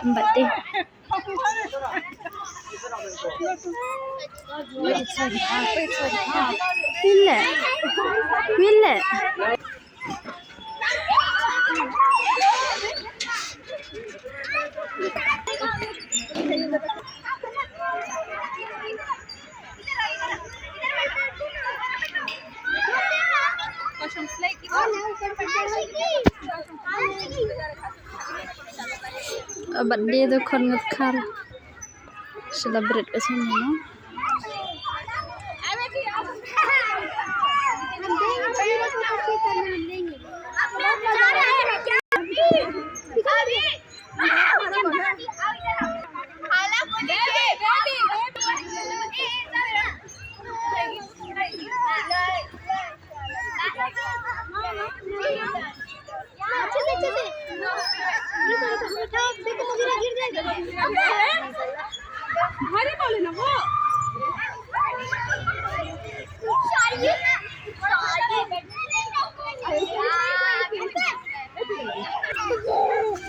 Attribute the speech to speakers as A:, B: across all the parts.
A: birthday. Will birthday tu kon ngakar celebrate ke sini no.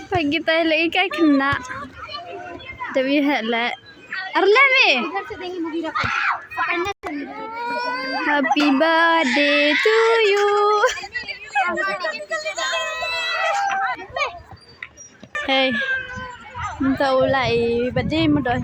A: Pagi tayo lagi kay kena. Tapi hele. Arla me. Happy birthday to you. Hey. Minta ulai birthday mo doy.